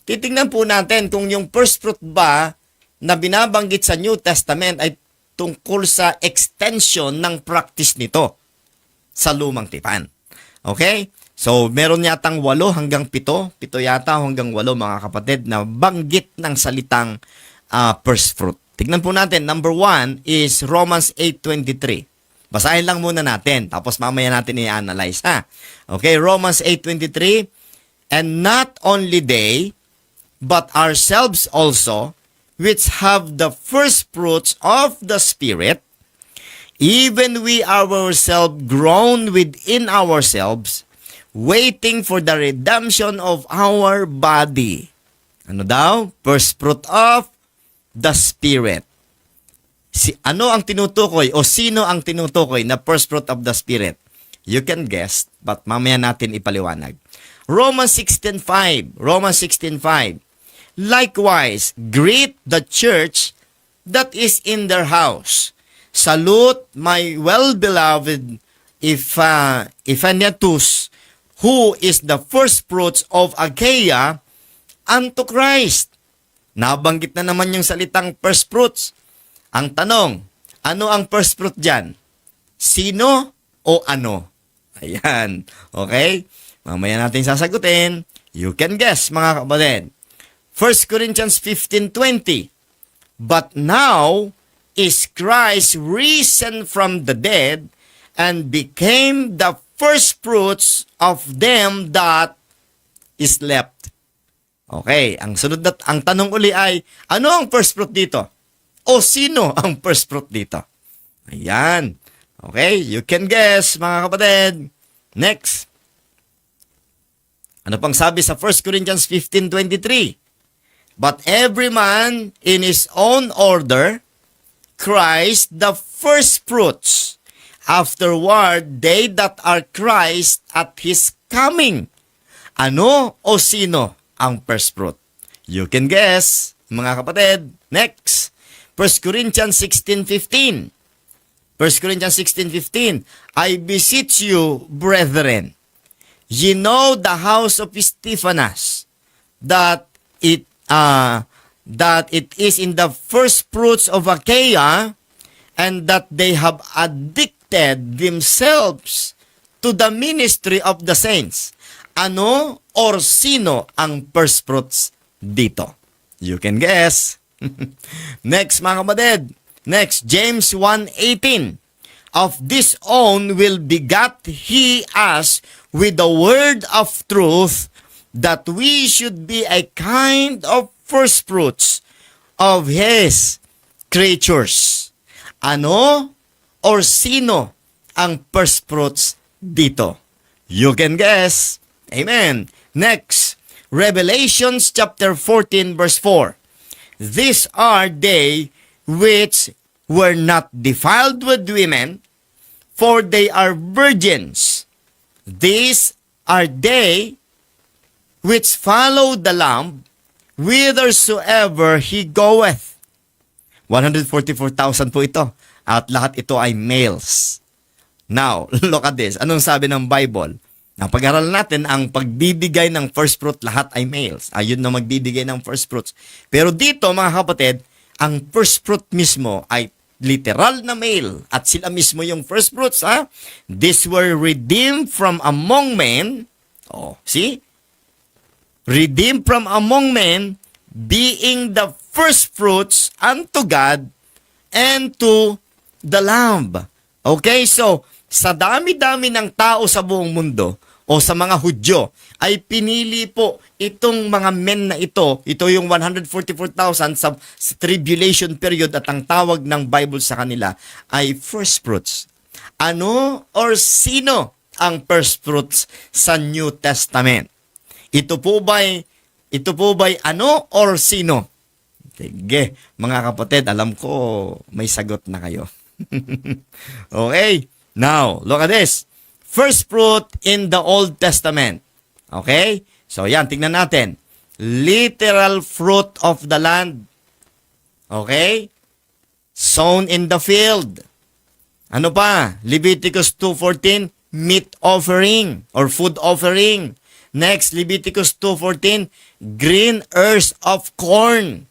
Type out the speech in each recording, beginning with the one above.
titingnan po natin kung yung first fruit ba na binabanggit sa New Testament ay tungkol sa extension ng practice nito sa lumang tipan. Okay? So, meron yatang 8 hanggang 7. 7 yata hanggang 8 mga kapatid na banggit ng salitang first fruit. Tignan po natin. Number 1 is Romans 8:23. Basahin lang muna natin. Tapos mamaya natin i-analyze ha. Okay, Romans 8:23. And not only they, but ourselves also, which have the first fruits of the Spirit, even we ourselves groan within ourselves, waiting for the redemption of our body. Ano daw? First fruit of the Spirit. Ano ang tinutukoy o sino ang tinutukoy na first fruit of the Spirit? You can guess, but mamaya natin ipaliwanag. Romans 16:5. Romans 16:5. Likewise, greet the church that is in their house. Salute my well-beloved Ephanetus, who is the first fruits of Achaia unto Christ. Nabanggit na naman yung salitang first fruits. Ang tanong, ano ang first fruit dyan? Sino o ano? Ayan. Okay? Mamaya natin sasagutin. You can guess, mga kapatid. 1 Corinthians 15:20. But now is Christ risen from the dead and became the first fruits of them that is left. Okay, ang sunod na, ang tanong uli ay, ano ang first fruit dito? O sino ang first fruit dito? Ayan. Okay, you can guess, mga kapatid. Next. Ano pang sabi sa 1 Corinthians 15:23? But every man in his own order, Christ the first fruits. Afterward, they that are Christ at His coming. Ano o sino ang first fruit? You can guess, mga kapatid. Next. 1 Corinthians 16:15. 1 Corinthians 16:15. I beseech you, brethren, ye know the house of Stephanas, that it is in the first fruits of Achaia, and that they have addicted themselves to the ministry of the saints. Ano or sino ang first fruits dito? You can guess. Next, mga kapatid. Next, James 1:18. Of this own will begat he us with the word of truth, that we should be a kind of first fruits of his creatures. Ano or sino ang first fruits dito? You can guess. Amen. Next, Revelations chapter 14 verse 4. These are they which were not defiled with women, for they are virgins. These are they which follow the Lamb whithersoever he goeth. 144,000 po ito. At lahat ito ay males. Now, look at this. Anong sabi ng Bible? Pag-aralan natin, ang pagbibigay ng first fruit, lahat ay males. Ayun na magbibigay ng first fruits. Pero dito, mga kapatid, ang first fruit mismo ay literal na male. At sila mismo yung first fruits, ha? These were redeemed from among men. Oh, see? Redeemed from among men, being the first fruits unto God and to the Lamb. Okay, so, sa dami-dami ng tao sa buong mundo, o sa mga Hudyo, ay pinili po itong mga men na ito yung 144,000 sa tribulation period, at ang tawag ng Bible sa kanila ay first fruits. Ano or sino ang first fruits sa New Testament? Ito po ba'y ano or sino? Sige, mga kapatid, alam ko may sagot na kayo. Okay, now, look at this. First fruit in the Old Testament. Okay? So, yan, tingnan natin. Literal fruit of the land. Okay? Sown in the field. Ano pa? Leviticus 2:14, meat offering or food offering. Next, Leviticus 2:14, green ears of corn.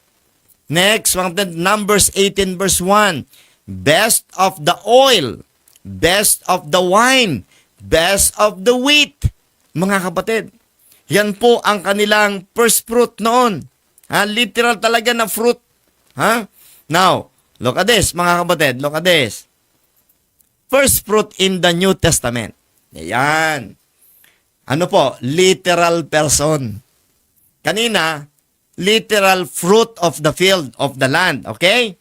Next, Numbers 18 verse 1. Best of the oil, best of the wine, best of the wheat. Mga kapatid, yan po ang kanilang first fruit noon. Literal talaga na fruit. Now, look at this, mga kapatid. Look at this. First fruit in the New Testament. Ayan. Ano po? Literal person. Kanina, literal fruit of the field, of the land. Okay?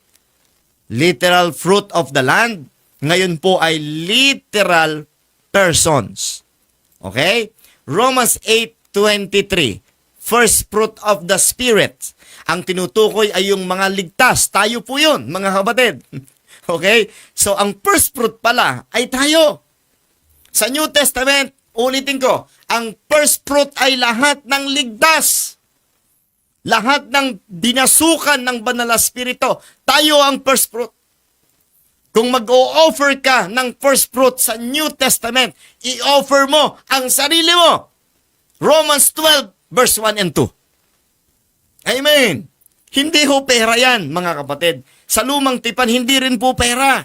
Literal fruit of the land. Ngayon po ay literal persons. Okay? Romans 8:23. First fruit of the Spirit. Ang tinutukoy ay yung mga ligtas. Tayo po yun, mga kapatid. Okay? So, ang first fruit pala ay tayo. Sa New Testament, ulitin ko, ang first fruit ay lahat ng ligtas. Lahat ng dinasukan ng Banal na Espiritu, tayo ang first fruit. Kung mag-o-offer ka ng first fruit sa New Testament, i-offer mo ang sarili mo. Romans 12, verse 1 and 2. Amen. Hindi ho pera yan, mga kapatid. Sa lumang tipan, hindi rin po pera.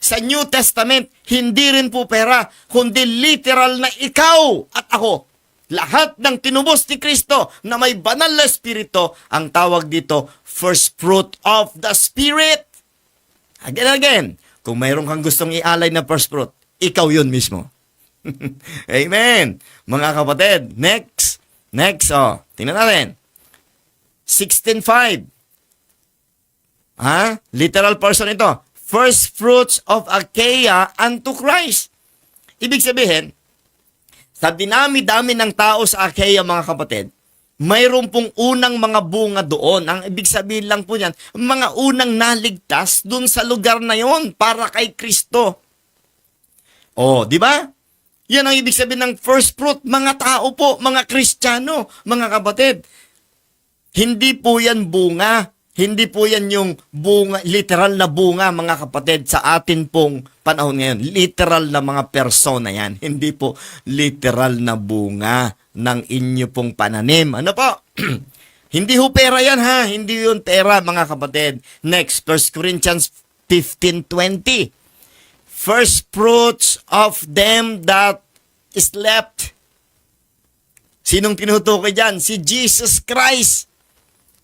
Sa New Testament, hindi rin po pera, kundi literal na ikaw at ako. Lahat ng tinubos ni Kristo na may banal na espiritu, ang tawag dito, first fruit of the Spirit. Again, kung mayroon kang gustong ialay na first fruit, ikaw yun mismo. Amen. Mga kapatid, next, tingnan natin. 16:5. Literal person ito. First fruits of Achaia unto Christ. Ibig sabihin, sa dinami-dami ng tao sa Achaia, mga kapatid, mayroon pong unang mga bunga doon. Ang ibig sabihin lang po niyan, mga unang naligtas doon sa lugar na yon para kay Kristo. Di ba? Yan ang ibig sabihin ng first fruit. Mga tao po, mga Kristiyano, mga kapatid. Hindi po yan bunga. Hindi po yan yung bunga, literal na bunga, mga kapatid, sa atin pong panahon ngayon. Literal na mga persona yan. Hindi po literal na bunga ng inyo pong pananim. Ano po? Hindi ho pera yan, ha? Hindi yun pera, mga kapatid. Next, 1 Corinthians 15:20. First fruits of them that is left. Sinong tinutukoy dyan? Si Jesus Christ.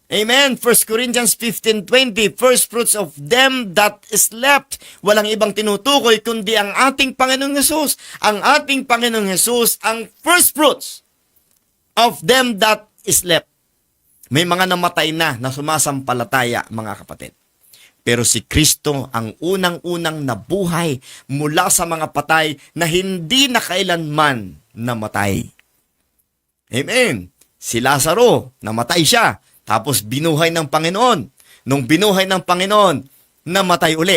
Amen. 1 Corinthians 15:20, first fruits of them that is left. Walang ibang tinutukoy kundi ang ating Panginoong Hesus. Ang ating Panginoong Hesus ang first fruits of them that is left. May mga namatay na sumasampalataya, mga kapatid. Pero si Kristo ang unang-unang nabuhay mula sa mga patay na hindi na kailanman namatay. Amen. Si Lazaro, namatay siya. Tapos binuhay ng Panginoon. Nung binuhay ng Panginoon, namatay uli.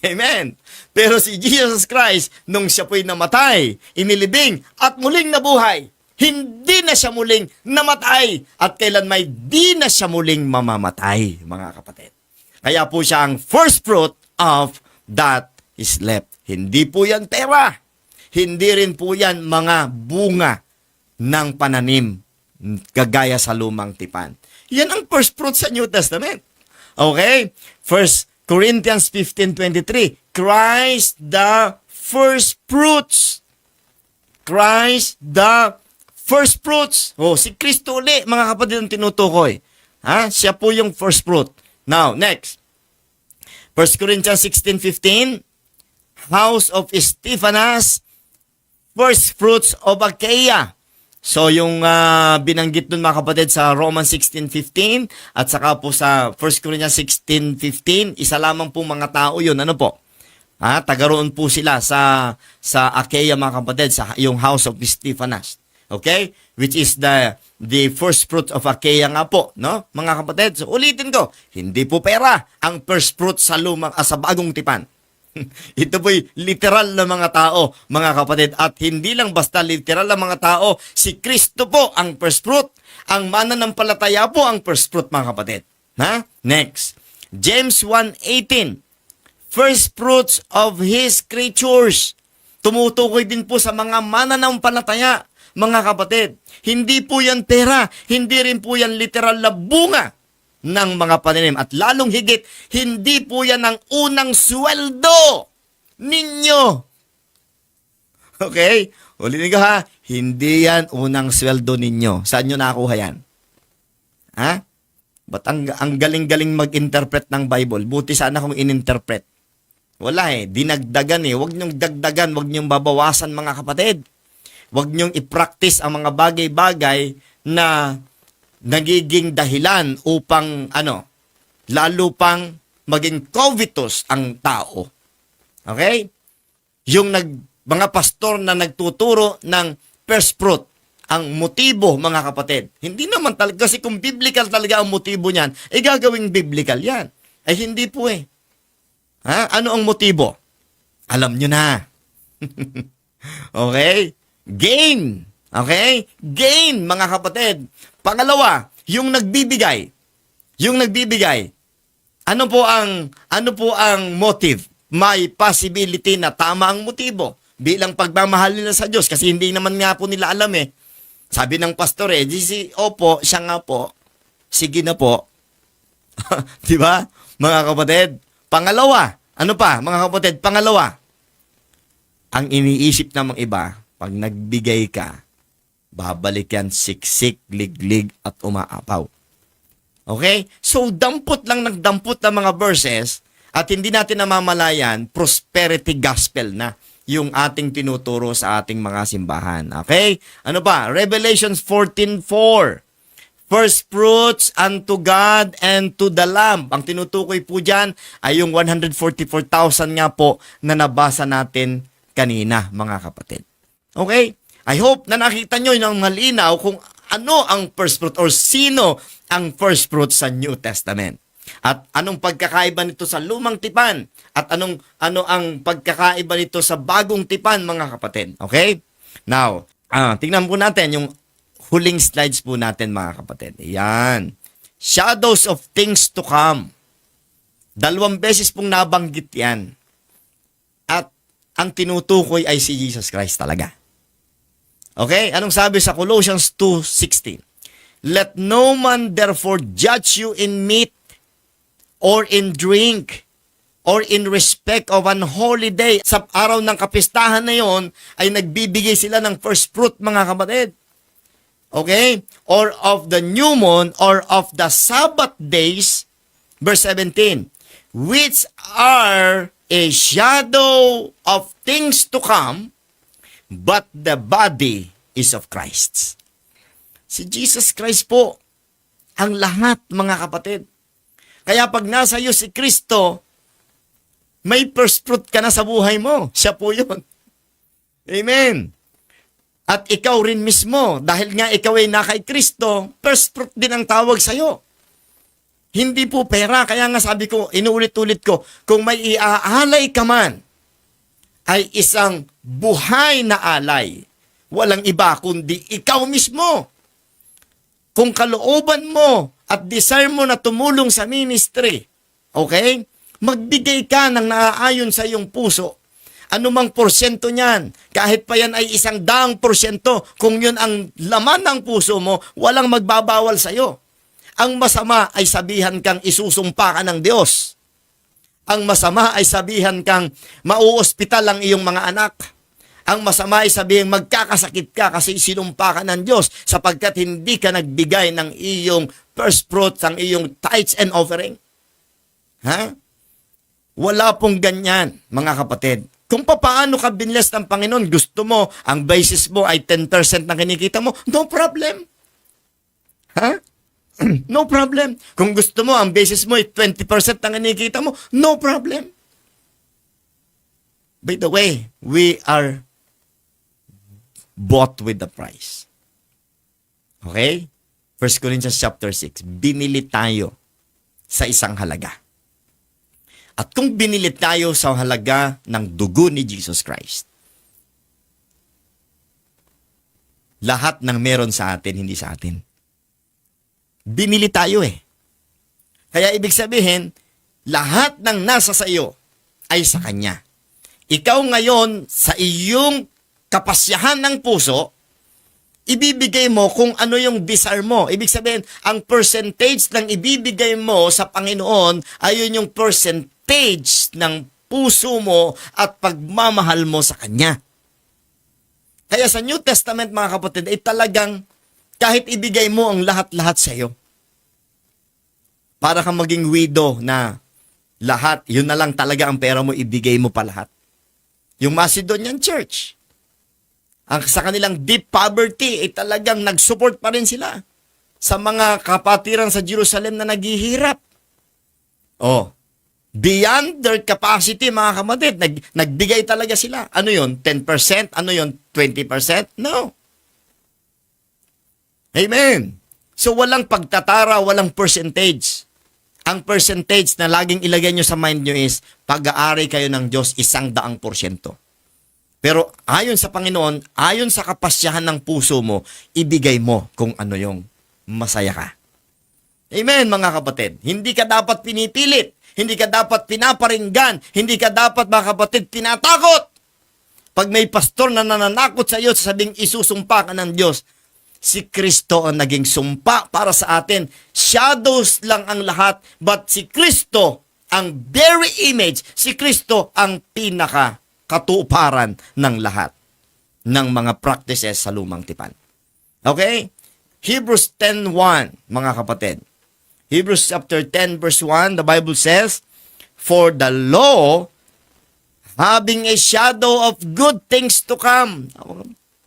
Amen. Pero si Jesus Christ, nung siya po'y namatay, inilibing, at muling nabuhay, hindi na siya muling namatay. At kailan may di na siya muling mamamatay, mga kapatid. Kaya po siya ang first fruit of that is left. Hindi po yan pera. Hindi rin po yan mga bunga ng pananim gagaya sa lumang tipan. Yan ang first fruit sa New Testament. Okay? 1 Corinthians 15:23. Christ the first fruits. Christ the first fruits. Si Kristo uli, mga kapatid, ang tinutukoy. Siya po yung first fruit. Now, next. 1 Corinthians 16:15. House of Stephanas, first fruits of Achaia. So, yung binanggit dun, mga kapatid, sa Romans 16:15 at saka po sa 1 Corinthians 16:15, isa lamang po mga tao yun. Ano po? Taga roon po sila sa Achaia, mga kapatid, sa yung house of Stephanas. Okay? Which is the first fruit of Achaia nga po, no? Mga kapatid, so ulitin ko, hindi po pera ang first fruit sa sa bagong tipan. Ito po'y literal na mga tao, mga kapatid. At hindi lang basta literal na mga tao, si Kristo po ang first fruit. Ang mananampalataya po ang first fruit, mga kapatid. Next. James 1:18. First fruits of His creatures. Tumutukoy din po sa mga mananampalataya. mga kapatid. Hindi po yan pera. Hindi rin po yan literal na bunga ng mga pananim. At lalong higit, hindi po yan ang unang sweldo ninyo. Okay? Ulitin ko ha, hindi yan unang sweldo ninyo. Saan nyo nakuha yan? Ha? Ba't ang galing-galing mag-interpret ng Bible? Buti sana kung in-interpret. Wala dinagdagan Huwag nyong dagdagan, huwag nyong babawasan mga kapatid. Huwag nyong i-practice ang mga bagay-bagay na nagiging dahilan upang lalo pang maging covetous ang tao. Okay? Yung mga pastor na nagtuturo ng first fruit, ang motibo, mga kapatid. Hindi naman talaga, kasi kung biblical talaga ang motibo niyan, gagawing biblical yan. Ay hindi po Ha? Ano ang motibo? Alam nyo na. Okay? Gain. Okay? Gain, mga kapatid. Pangalawa, yung nagbibigay. Yung nagbibigay. Ano po ang motive? May possibility na tama ang motibo bilang pagmamahal nila sa Diyos, kasi hindi naman nga po nila alam Sabi ng pastor opo, siya nga po. Sige na po. 'Di ba? Mga kapatid, pangalawa, ano pa, mga kapatid, pangalawa, ang iniisip ng mga iba, pag nagbigay ka, babalik yan siksik, liglig, at umaapaw. Okay? So, dampot lang nagdampot ng mga verses, at hindi natin namamalayan, prosperity gospel na yung ating tinuturo sa ating mga simbahan. Okay? Ano pa? Revelations 14:4. First fruits unto God and to the Lamb. Ang tinutukoy po dyan ay yung 144,000 nga po na nabasa natin kanina, mga kapatid. Okay? I hope na nakita nyo ng malinaw kung ano ang first fruit or sino ang first fruit sa New Testament. At anong pagkakaiba nito sa lumang tipan? At ano ang pagkakaiba nito sa bagong tipan, mga kapatid? Okay? Now, tingnan po natin yung huling slides po natin, mga kapatid. Ayan. Shadows of things to come. 2 beses pong nabanggit yan. At ang tinutukoy ay si Jesus Christ talaga. Okay? Anong sabi sa Colossians 2:16? Let no man therefore judge you in meat or in drink or in respect of an holy day. Sa araw ng kapistahan na yon ay nagbibigay sila ng first fruit, mga kapatid. Okay? Or of the new moon or of the Sabbath days, verse 17, which are a shadow of things to come, but the body is of Christ. Si Jesus Christ po ang lahat, mga kapatid. Kaya pag nasa iyo si Kristo, may first fruit ka na sa buhay mo. Siya po yun. Amen. At ikaw rin mismo, dahil nga ikaw ay na kay Kristo, first fruit din ang tawag sa'yo. Hindi po pera. Kaya nga sabi ko, inuulit-ulit ko, kung may iaalay ka man, ay isang buhay na alay. Walang iba kundi ikaw mismo. Kung kalooban mo at desire mo na tumulong sa ministry, okay? Magbigay ka ng naaayon sa iyong puso. Anumang porsyento niyan, kahit pa yan ay 100%, kung yun ang laman ng puso mo, walang magbabawal sa iyo. Ang masama ay sabihan kang isusumpa ka ng Diyos. Ang masama ay sabihan kang mauospital ang iyong mga anak. Ang masama ay sabihin magkakasakit ka kasi sinumpa ka ng Diyos sapagkat hindi ka nagbigay ng iyong first fruits, ang iyong tithes and offering. Ha? Wala pong ganyan, mga kapatid. Kung paano ka binless ng Panginoon, gusto mo, ang basis mo ay 10% na kinikita mo, no problem. Ha? No problem. Kung gusto mo, ang basis mo ay 20% na kinikita mo, no problem. By the way, we are bought with the price. Okay? 1 Corinthians chapter 6, binili tayo sa isang halaga. At kung binili tayo sa halaga ng dugo ni Jesus Christ, lahat ng meron sa atin, hindi sa atin. Binili tayo Kaya ibig sabihin, lahat ng nasa sa iyo ay sa Kanya. Ikaw ngayon, sa iyong kapasyahan ng puso, ibibigay mo kung ano yung desire mo. Ibig sabihin, ang percentage ng ibibigay mo sa Panginoon ay yun yung percentage ng puso mo at pagmamahal mo sa Kanya. Kaya sa New Testament, mga kapatid, ay talagang kahit ibigay mo ang lahat-lahat sa iyo. Para kang maging widow na lahat, yun na lang talaga ang pera mo, ibigay mo pa lahat. Yung Macedonian Church, sa kanilang deep poverty, ay talagang nag-support pa rin sila sa mga kapatiran sa Jerusalem na naghihirap. Oh, beyond their capacity, mga kapatid, nagbigay talaga sila. Ano yun? 10%? Ano yun? 20%? No. Amen. So, walang pagtatara, walang percentage. Ang percentage na laging ilagay nyo sa mind nyo is, pag-aari kayo ng Diyos, 100%. Pero ayon sa Panginoon, ayon sa kapasyahan ng puso mo, ibigay mo kung ano yung masaya ka. Amen, mga kapatid. Hindi ka dapat pinipilit. Hindi ka dapat pinaparinggan. Hindi ka dapat, mga kapatid, tinatakot. Pag may pastor na nananakot sa iyo, sasabing isusumpa ka ng Diyos. Si Kristo ang naging sumpa para sa atin. Shadows lang ang lahat, but si Kristo, ang very image, si Kristo ang pinaka-katuparan ng lahat ng mga practices sa lumang tipan. Okay? Hebrews 10:1, mga kapatid. Hebrews chapter 10 verse 1, the Bible says, "For the law, having a shadow of good things to come."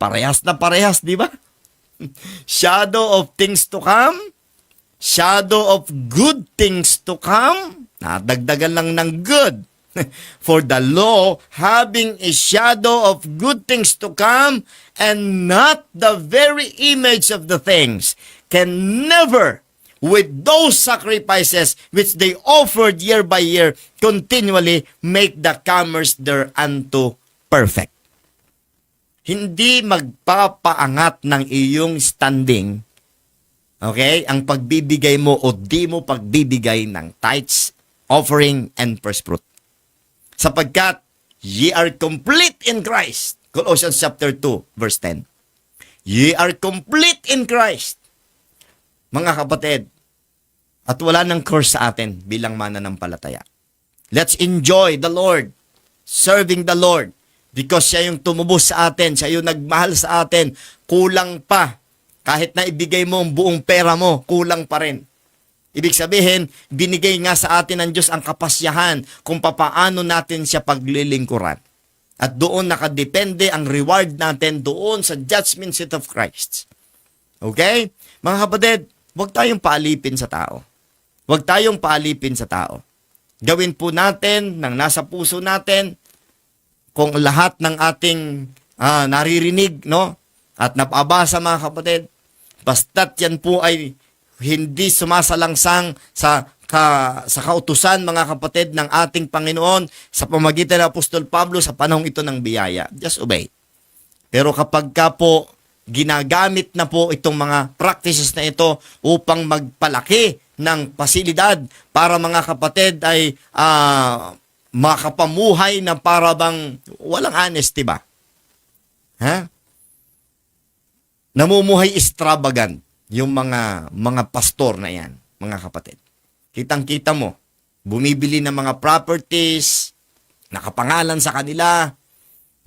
Parehas na parehas, di ba? Shadow of things to come, shadow of good things to come. Dagdagan lang ng good. For the law, having a shadow of good things to come, and not the very image of the things, can never, with those sacrifices which they offered year by year, continually make the comers thereunto perfect. Hindi magpapaangat ng iyong standing, okay, ang pagbibigay mo o di mo pagbibigay ng tithes, offering, and first fruit. Sapagkat ye are complete in Christ. Colossians chapter 2, verse 10. Ye are complete in Christ. Mga kapatid, at wala nang curse sa atin bilang mananampalataya. Let's enjoy the Lord, serving the Lord. Because siya yung tumubos sa atin, siya yung nagmahal sa atin, kulang pa. Kahit na ibigay mo ang buong pera mo, kulang pa rin. Ibig sabihin, binigay nga sa atin ng Diyos ang kapasyahan kung papaano natin siya paglilingkuran. At doon nakadepende ang reward natin doon sa judgment seat of Christ. Okay? Mga kapatid, huwag tayong paalipin sa tao. Huwag tayong paalipin sa tao. Gawin po natin ng nasa puso natin kung lahat ng ating naririnig, no? At napabasa, mga kapatid, basta't yan po ay hindi sumasalangsang sa kautusan, mga kapatid, ng ating Panginoon sa pamamagitan ng Apostol Pablo sa panahong ito ng biyaya. Just obey. Pero kapag ka po ginagamit na po itong mga practices na ito upang magpalaki ng pasilidad para, mga kapatid, ay makapamuhay na para bang walang honesty ba? Ha? Namumuhay extravagant yung mga pastor na yan, mga kapatid. Kitang-kita mo, bumibili ng mga properties, nakapangalan sa kanila,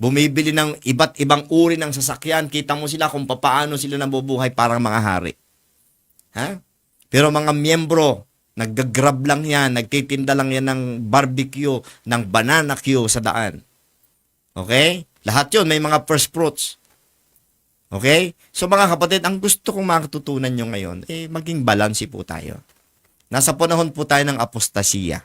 bumibili ng iba't ibang uri ng sasakyan, kita mo sila kung paano sila nabubuhay parang mga hari. Ha? Pero mga miyembro, naggagrab lang yan, nagtitinda lang yan ng barbecue, ng banana queue sa daan. Okay? Lahat yun, may mga first fruits. Okay? So mga kapatid, ang gusto kong makatutunan nyo ngayon, maging balanse po tayo. Nasa panahon po tayo ng apostasiya.